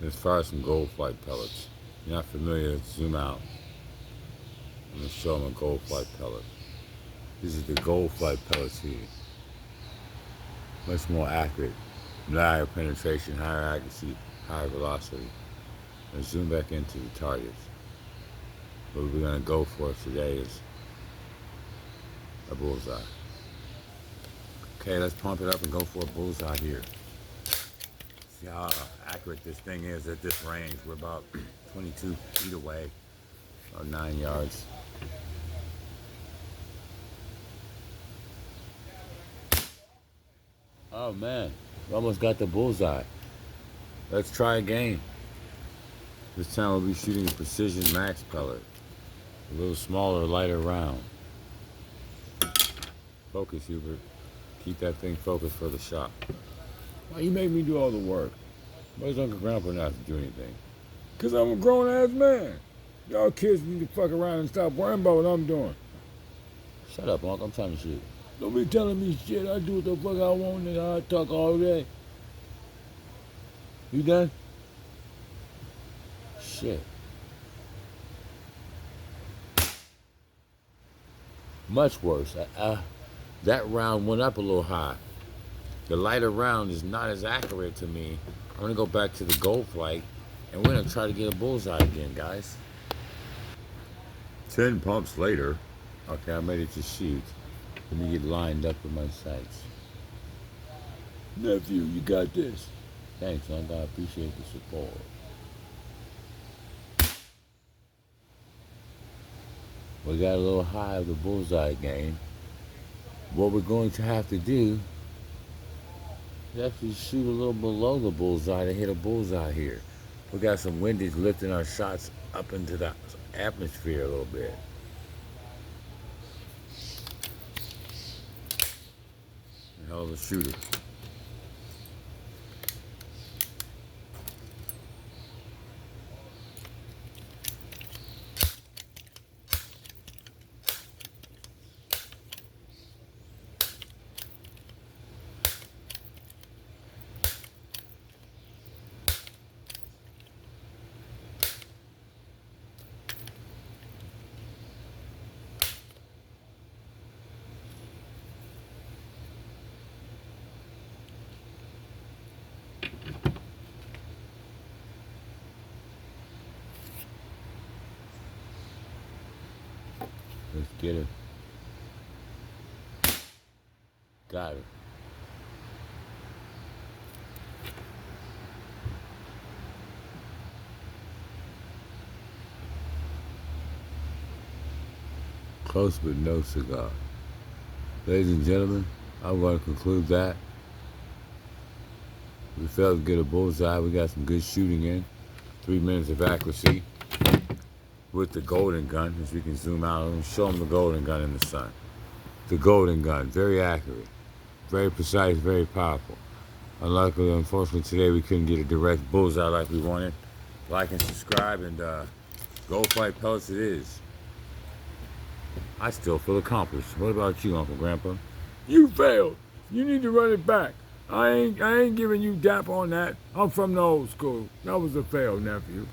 Let's fire some gold flight pellets. If you're not familiar, zoom out. I'm going to show them a gold flight pellet. This is the gold flight pellets here. Much more accurate, higher penetration, higher accuracy, higher velocity. Let's zoom back into the targets. What we're going to go for today is a bullseye. Okay, let's pump it up and go for a bullseye here. See how accurate this thing is at this range. We're about 22 feet away, about 9 yards. Oh man, we almost got the bullseye. Let's try again. This time we'll be shooting a precision max pellet. A little smaller, lighter round. Focus, Hubert. Keep that thing focused for the shot. Why you make me do all the work? Why does Uncle Grandpa not have to do anything? Because I'm a grown-ass man. Y'all kids need to fuck around and stop worrying about what I'm doing. Shut up, Uncle. I'm trying to shoot. Don't be telling me shit. I do what the fuck I want and I talk all day. You done? Shit. Much worse. That round went up a little high. The lighter round is not as accurate to me. I'm gonna go back to the gold flight and we're gonna try to get a bullseye again, guys. 10 pumps later. Okay, I'm ready to shoot. Let me get lined up with my sights. Nephew, you got this. Thanks, Uncle. I appreciate the support. We got a little high of the bullseye game. What we're going to have to do is actually shoot a little below the bullseye to hit a bullseye here. We got some windage lifting our shots up into the atmosphere a little bit. Hell of a shooter. Let's get it. Got it. Close but no cigar. Ladies and gentlemen, I'm going to conclude that. We failed to get a bullseye. We got some good shooting in. 3 minutes of accuracy with the golden gun, as we can zoom out and show them the golden gun in the sun. The golden gun, very accurate, very precise, very powerful. Unluckily, unfortunately, today we couldn't get a direct bullseye like we wanted. Like and subscribe, and gold flight pellets it is. I still feel accomplished. What about you, Uncle Grandpa? You failed. You need to run it back. I ain't giving you dap on that. I'm from the old school. That was a fail, nephew.